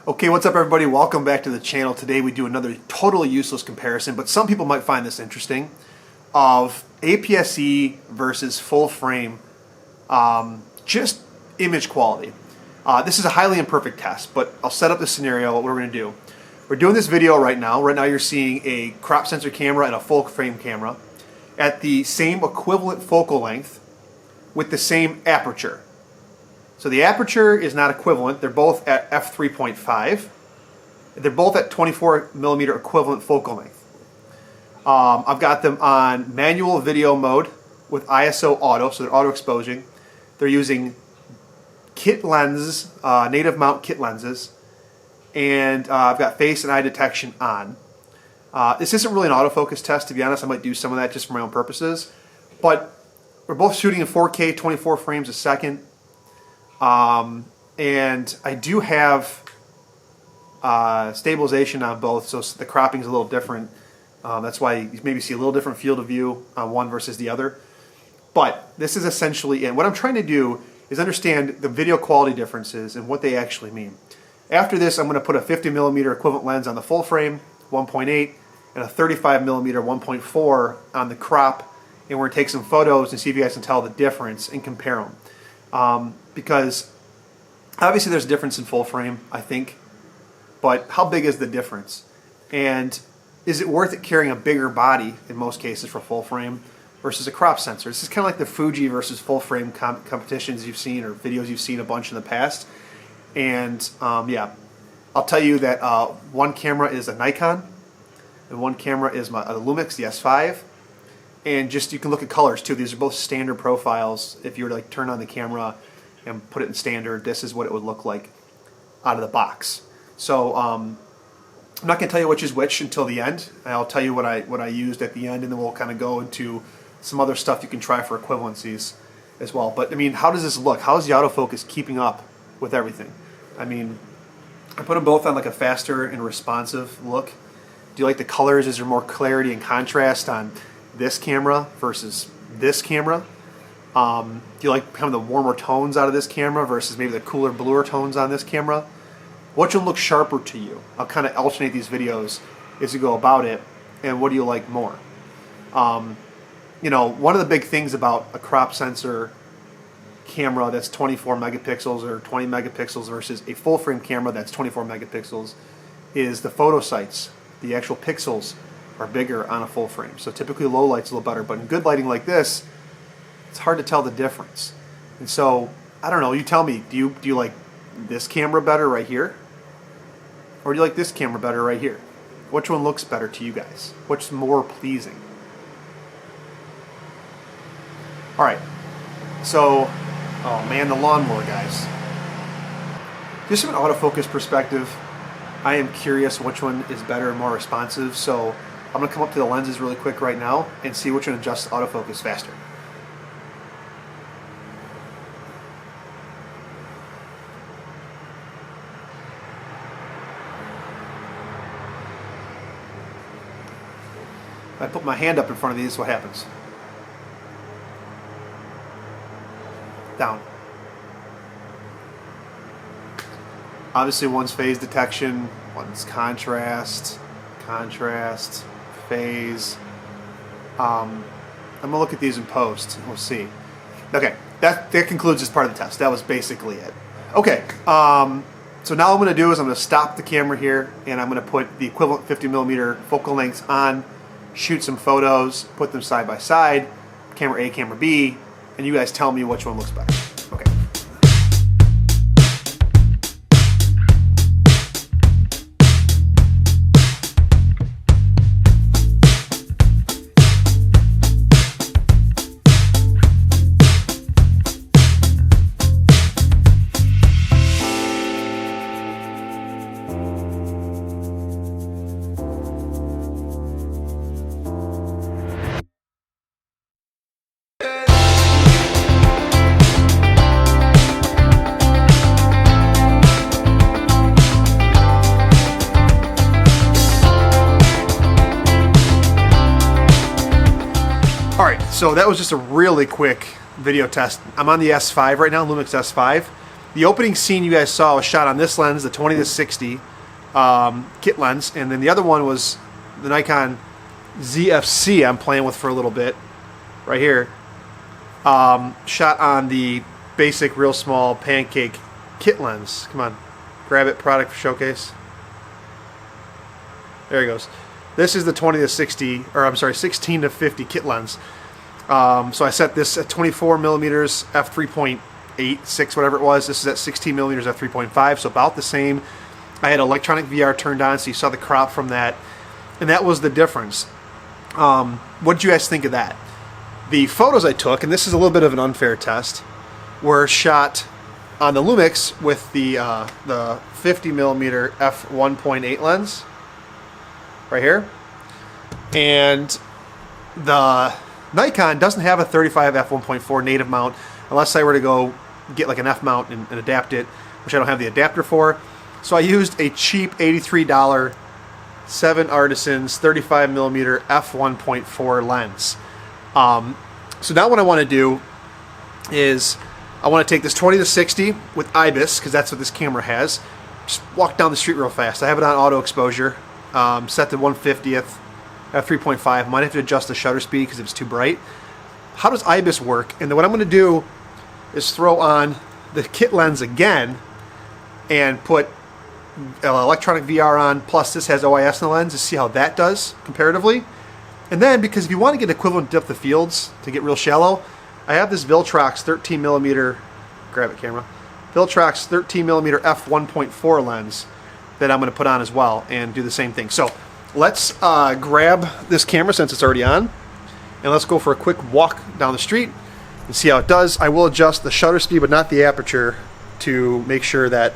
Okay, what's up everybody? Welcome back to the channel. Today we do another totally useless comparison, but some people might find this interesting, of APS-C versus full frame, just image quality. This is a highly imperfect test, but I'll set up the scenario, what we're going to do. We're doing this video right now. Right now you're seeing a crop sensor camera and a full frame camera at the same equivalent focal length with the same aperture. So the aperture is not equivalent. They're both at f3.5. They're both at 24 millimeter equivalent focal length. I've got them on manual video mode with ISO auto, so they're auto exposing. They're using kit lenses, native mount kit lenses, and I've got face and eye detection on. This isn't really an autofocus test, to be honest. I might do some of that just for my own purposes. But we're both shooting in 4K, 24 frames a second. And I do have stabilization on both, so the cropping is a little different. That's why you maybe see a little different field of view on one versus the other. But this is essentially it. What I'm trying to do is understand the video quality differences and what they actually mean. After this, I'm going to put a 50 millimeter equivalent lens on the full frame, 1.8, and a 35 millimeter 1.4 on the crop, and we're going to take some photos and see if you guys can tell the difference and compare them. Because obviously there's a difference in full frame, I think, but how big is the difference? And is it worth it carrying a bigger body in most cases for full frame versus a crop sensor? This is kind of like the Fuji versus full frame competitions you've seen or videos you've seen a bunch in the past. And yeah, I'll tell you that one camera is a Nikon and one camera is a Lumix, the S5. And just you can look at colors too. These are both standard profiles. If you were to like turn on the camera and put it in standard, this is what it would look like out of the box. So I'm not going to tell you which is which until the end. I'll tell you what I used at the end, and then we'll kind of go into some other stuff you can try for equivalencies as well. But I mean, how does this look? How is the autofocus keeping up with everything? I mean, I put them both on like a faster and responsive look. Do you like the colors? Is there more clarity and contrast on this camera versus this camera? Do you like kind of the warmer tones out of this camera versus maybe the cooler, bluer tones on this camera? Which one looks sharper to you? I'll kind of alternate these videos as you go about it, and what do you like more? You know, one of the big things about a crop sensor camera that's 24 megapixels or 20 megapixels versus a full frame camera that's 24 megapixels is the photo sites. The actual pixels are bigger on a full frame. So typically low light's a little better, but in good lighting like this, it's hard to tell the difference. And so, I don't know, you tell me, do you like this camera better right here? Or do you like this camera better right here? Which one looks better to you guys? What's more pleasing? Alright, so, oh man, the lawnmower, guys. Just from an autofocus perspective, I am curious which one is better and more responsive, so I'm going to come up to the lenses really quick right now and see which one adjusts autofocus faster. If I put my hand up in front of these, what happens? Down. Obviously one's phase detection, one's contrast, phase. I'm going to look at these in post. We'll see. Okay, that concludes this part of the test. That was basically it. Okay, so now what I'm going to do is I'm going to stop the camera here, and I'm going to put the equivalent 50 millimeter focal lengths on, shoot some photos, put them side by side, camera A, camera B, and you guys tell me which one looks better. Okay. Alright, so that was just a really quick video test. I'm on the S5 right now, Lumix S5, The opening scene you guys saw was shot on this lens, the 20-60 kit lens, and then the other one was the Nikon ZFC I'm playing with for a little bit, right here. Shot on the basic real small pancake kit lens. Come on, grab it, product for showcase. There he goes. This is the 20-60, or I'm sorry, 16-50 kit lens. So I set this at 24 millimeters f3.86, whatever it was. This is at 16 millimeters f3.5, so about the same. I had electronic VR turned on, so you saw the crop from that, and that was the difference. What did you guys think of that? The photos I took, and this is a little bit of an unfair test, were shot on the Lumix with the 50 millimeter f1.8 lens right here, and the Nikon doesn't have a 35 f1.4 native mount unless I were to go get like an F mount and adapt it, which I don't have the adapter for. So I used a cheap $83 7 Artisans 35 millimeter f1.4 lens. So now what I want to do is I want to take this 20-60 with IBIS, because that's what this camera has. Just walk down the street real fast. I have it on auto exposure, set to 1/50th f3.5. Might have to adjust the shutter speed because it's too bright. How does IBIS work? And then what I'm going to do is throw on the kit lens again and put electronic VR on, plus this has OIS in the lens, to see how that does comparatively. And then, because if you want to get equivalent depth of fields to get real shallow, I have this Viltrox 13 millimeter, grab it camera, Viltrox 13 millimeter f1.4 lens that I'm going to put on as well and do the same thing. So let's grab this camera since it's already on, and let's go for a quick walk down the street and see how it does. I will adjust the shutter speed but not the aperture to make sure that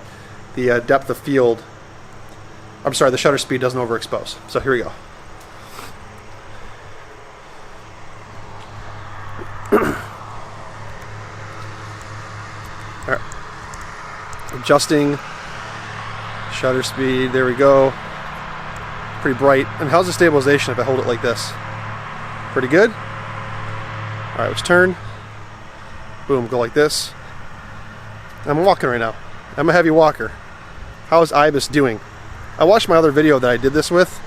the depth of field, I'm sorry, the shutter speed doesn't overexpose. So here we go. All right. Adjusting shutter speed, there we go. Pretty bright. And how's the stabilization if I hold it like this? Pretty good. All right, let's turn. Boom, go like this. I'm walking right now. I'm a heavy walker. How is IBIS doing? I watched my other video that I did this with,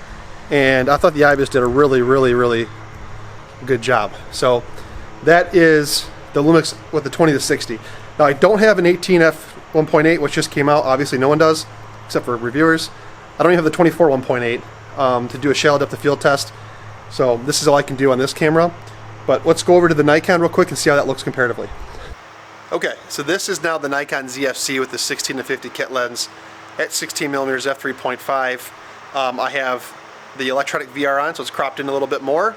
and I thought the IBIS did a really, really, really good job. So that is the Lumix with the 20-60. Now I don't have an 18f1.8, which just came out. Obviously no one does, except for reviewers. I don't even have the 24 1.8 to do a shallow depth of field test. So this is all I can do on this camera. But let's go over to the Nikon real quick and see how that looks comparatively. Okay, so this is now the Nikon ZFC with the 16-50 kit lens at 16 millimeters f3.5. I have the electronic VR on, so it's cropped in a little bit more,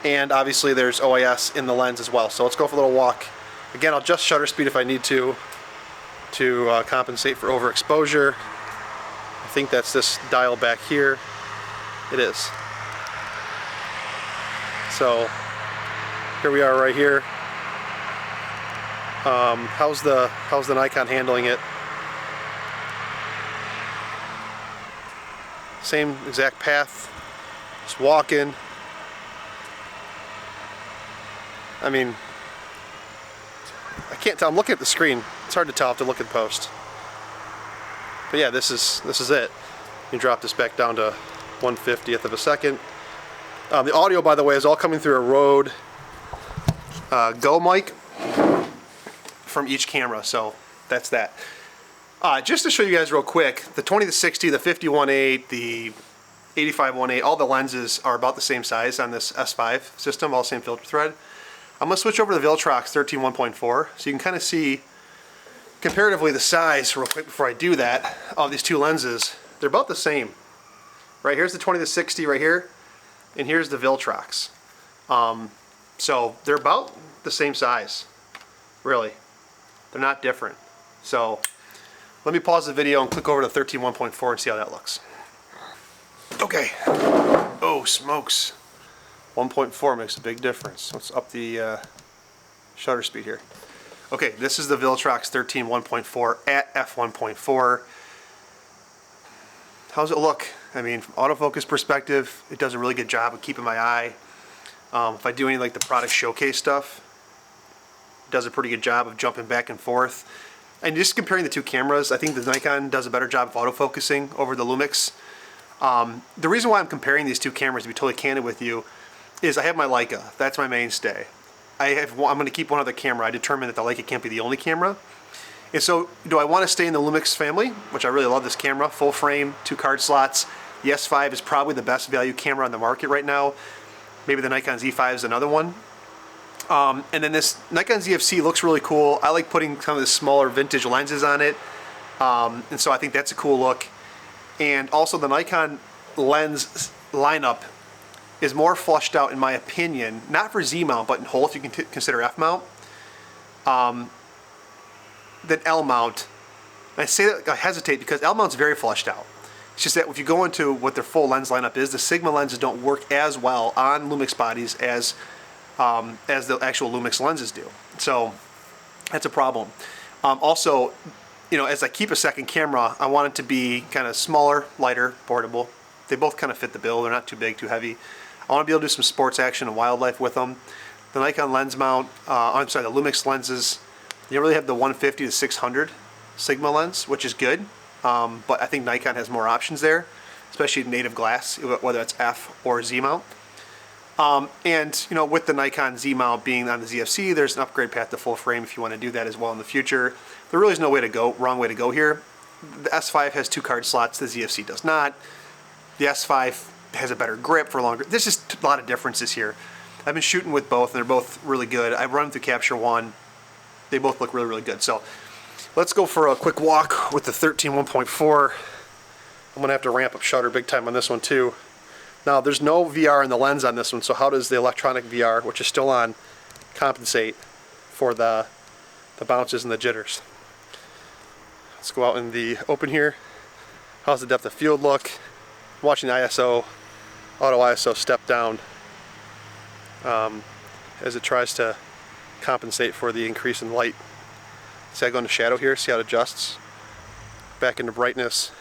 and obviously there's OIS in the lens as well. So let's go for a little walk. Again, I'll adjust shutter speed if I need to compensate for overexposure. I think that's this dial back here. It is. So here we are right here. How's the Nikon handling it? Same exact path, just walking. I mean, I can't tell. I'm looking at the screen. It's hard to tell. I have to look at post. But yeah, this is it. You drop this back down to 1/50th of a second. The audio, by the way, is all coming through a Rode Go mic from each camera, so that's that. Just to show you guys real quick, the 20-60, the 50-1.8, the 85-1.8, all the lenses are about the same size on this S5 system, all same filter thread. I'm going to switch over to the Viltrox 13 1.4 so you can kind of see comparatively the size real quick before I do that of these two lenses. They're about the same. Right, here's the 20-60 right here, and here's the Viltrox. So they're about the same size, really. They're not different. So let me pause the video and click over to 13 1.4 and see how that looks. Okay. Oh, smokes. 1.4 makes a big difference. Let's up the shutter speed here. Okay, this is the Viltrox 13 1.4 at f1.4. How's it look? I mean, from autofocus perspective, it does a really good job of keeping my eye. If I do any like the product showcase stuff, it does a pretty good job of jumping back and forth. And just comparing the two cameras, I think the Nikon does a better job of autofocusing over the Lumix. The reason why I'm comparing these two cameras, to be totally candid with you, is I have my Leica. That's my mainstay. I'm going to keep one other camera. I determined that the Leica can't be the only camera. And so, do I want to stay in the Lumix family, which I really love this camera, full frame, 2 card slots. The S5 is probably the best value camera on the market right now. Maybe the Nikon Z5 is another one. And then this Nikon ZFC looks really cool. I like putting some of the smaller vintage lenses on it. And so I think that's a cool look. And also the Nikon lens lineup is more flushed out in my opinion, not for Z mount, but in whole if you can consider F mount, than L mount. And I say that I hesitate because L mount's very flushed out. It's just that if you go into what their full lens lineup is, the Sigma lenses don't work as well on Lumix bodies as the actual Lumix lenses do. So that's a problem. Also, you know, as I keep a second camera, I want it to be kind of smaller, lighter, portable. They both kind of fit the bill. They're not too big, too heavy. I want to be able to do some sports action and wildlife with them. The Nikon lens mount, I'm sorry, the Lumix lenses, you really have the 150 to 600 Sigma lens, which is good. But I think Nikon has more options there, especially native glass, whether it's F or Z mount. And you know, with the Nikon Z mount being on the ZFC, there's an upgrade path to full frame if you want to do that as well in the future. There really is no way to go, wrong way to go here. The S5 has 2 card slots, the ZFC does not. The S5 has a better grip for longer. There's just a lot of differences here. I've been shooting with both and they're both really good. I've run through Capture One. They both look really, really good. So let's go for a quick walk with the 13 1.4. I'm gonna have to ramp up shutter big time on this one too. Now there's no VR in the lens on this one, so how does the electronic VR, which is still on, compensate for the bounces and the jitters? Let's go out in the open here. How's the depth of field look? I'm watching the ISO, auto ISO step down as it tries to compensate for the increase in light. See, I go into shadow here, see how it adjusts. Back into brightness.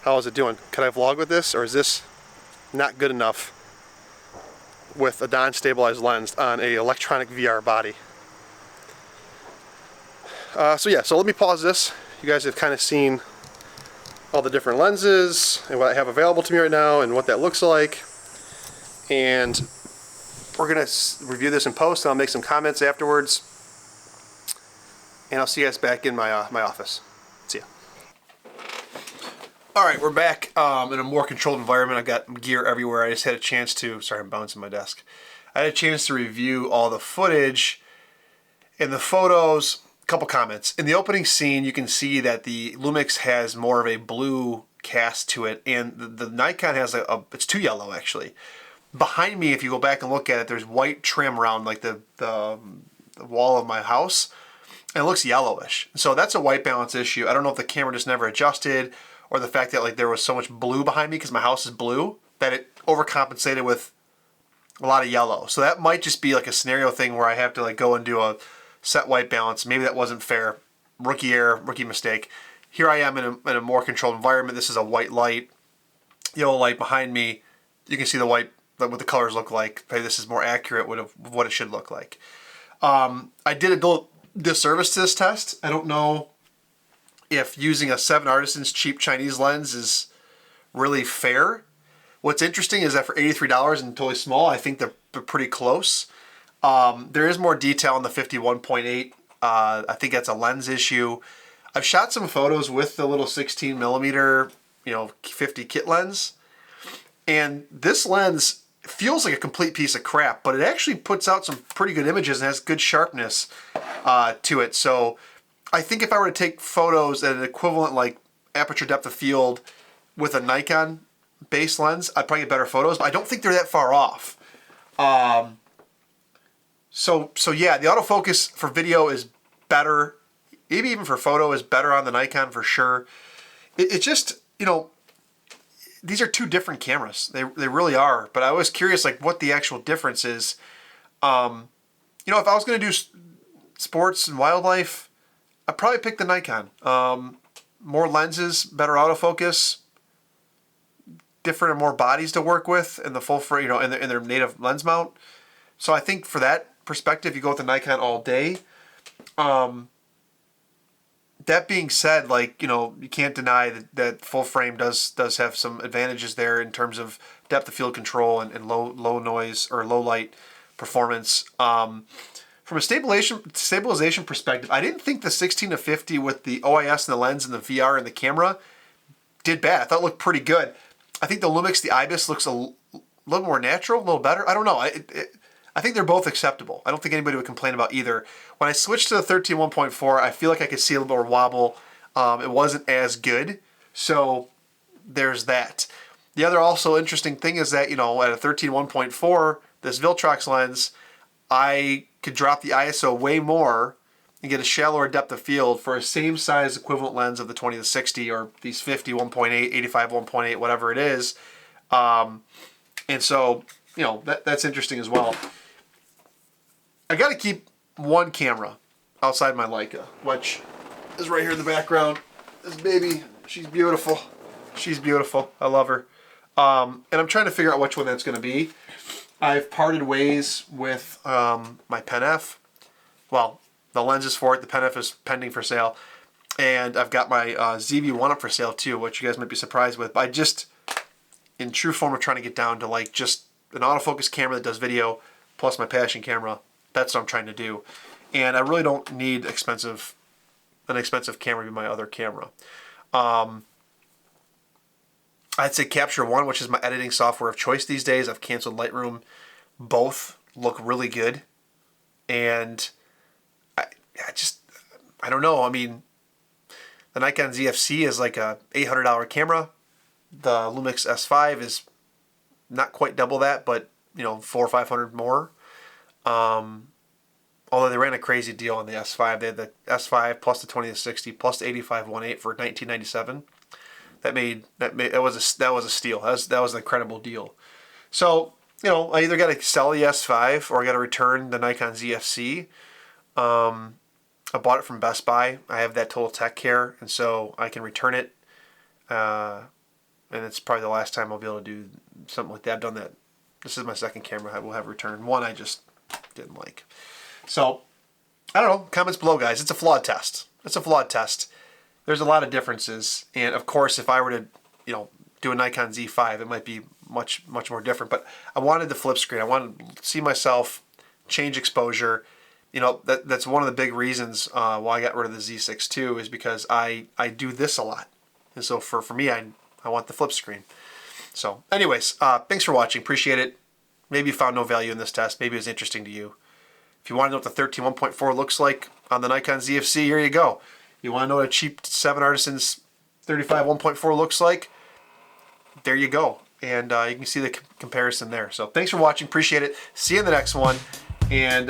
How is it doing? Can I vlog with this, or is this not good enough with a non-stabilized lens on a electronic VR body? So let me pause this. You guys have kind of seen all the different lenses and what I have available to me right now and what that looks like. And we're gonna review this in post, and I'll make some comments afterwards. And I'll see you guys back in my my office. See ya. All right, we're back in a more controlled environment. I've got gear everywhere. I just had a chance to, sorry, I'm bouncing my desk. I had a chance to review all the footage and the photos. A couple comments. In the opening scene, you can see that the Lumix has more of a blue cast to it, and the Nikon has it's too yellow actually. Behind me, if you go back and look at it, there's white trim around like the wall of my house, and it looks yellowish. So that's a white balance issue. I don't know if the camera just never adjusted, or the fact that like there was so much blue behind me because my house is blue that it overcompensated with a lot of yellow. So that might just be like a scenario thing where I have to like go and do a set white balance. Maybe that wasn't fair. Rookie error, rookie mistake. Here I am in a more controlled environment. This is a white light, yellow light behind me. You can see the white, what the colors look like. Maybe this is more accurate of what it should look like. I did a little disservice to this test. I don't know if using a 7 Artisans cheap Chinese lens is really fair. What's interesting is that for $83 and totally small, I think they're pretty close. There is more detail in the 51.8. I think that's a lens issue. I've shot some photos with the little 16mm, 50 kit lens, and this lens feels like a complete piece of crap, but it actually puts out some pretty good images and has good sharpness to it. So I think if I were to take photos at an equivalent like aperture depth of field with a Nikon base lens, I'd probably get better photos, but I don't think they're that far off. So yeah, the autofocus for video is better, maybe even for photo is better on the Nikon for sure. It's just, these are two different cameras. They really are, but I was curious like what the actual difference is. If I was going to do sports and wildlife, I'd probably pick the Nikon. More lenses, better autofocus, different and more bodies to work with in the full frame, in their native lens mount. So I think for that perspective, you go with the Nikon all day. that being said, like, you know, you can't deny that full frame does have some advantages there in terms of depth of field control and low noise or low light performance. From a stabilization perspective, I didn't think the 16-50 with the OIS and the lens and the VR and the camera did bad. I thought it looked pretty good. I think the Lumix, the IBIS looks a little more natural, a little better. I don't know. I think they're both acceptable. I don't think anybody would complain about either. When I switched to the 13-1.4, I feel like I could see a little more wobble. It wasn't as good. So there's that. The other also interesting thing is that, you know, at a 13-1.4, this Viltrox lens, I could drop the ISO way more and get a shallower depth of field for a same size equivalent lens of the 20-60 or these 50 1.8, 85 1.8, whatever it is. And so, you know, that's interesting as well. I got to keep one camera outside my Leica, which is right here in the background. This baby, she's beautiful. She's beautiful. I love her. And I'm trying to figure out which one that's going to be. I've parted ways with my Pen F. Well, the lens is for it. The Pen F is pending for sale. And I've got my ZV-1 up for sale too, which you guys might be surprised with. But I just, in true form of trying to get down to like just an autofocus camera that does video plus my Passion camera. That's what I'm trying to do. And I really don't need an expensive camera to be my other camera. I'd say Capture One, which is my editing software of choice these days. I've canceled Lightroom. Both look really good. And I don't know. I mean, the Nikon ZFC is like a $800 camera. The Lumix S5 is not quite double that, but, you know, $400 or $500 more. Although they ran a crazy deal on the S5. They had the S5 plus the 20-60 plus the 85-1.8 for $19.97. That was a steal. That was an incredible deal. So, you know, I either got to sell the S5 or I got to return the Nikon ZFC. I bought it from Best Buy. I have that Total Tech Care, and so I can return it. And it's probably the last time I'll be able to do something like that. I've done that. This is my second camera I will have returned. One I just didn't like. So, I don't know. Comments below, guys. It's a flawed test. It's a flawed test. There's a lot of differences, and of course, if I were to, you know, do a Nikon Z5, it might be much more different. But I wanted the flip screen. I wanted to see myself change exposure. You know, that's one of the big reasons why I got rid of the Z6 II is because I do this a lot, and so for me, I want the flip screen. So, anyways, thanks for watching. Appreciate it. Maybe you found no value in this test. Maybe it was interesting to you. If you want to know what the 13-1.4 looks like on the Nikon ZFC, here you go. You want to know what a cheap 7 Artisans 35-1.4 looks like? There you go. And you can see the comparison there. So thanks for watching. Appreciate it. See you in the next one. And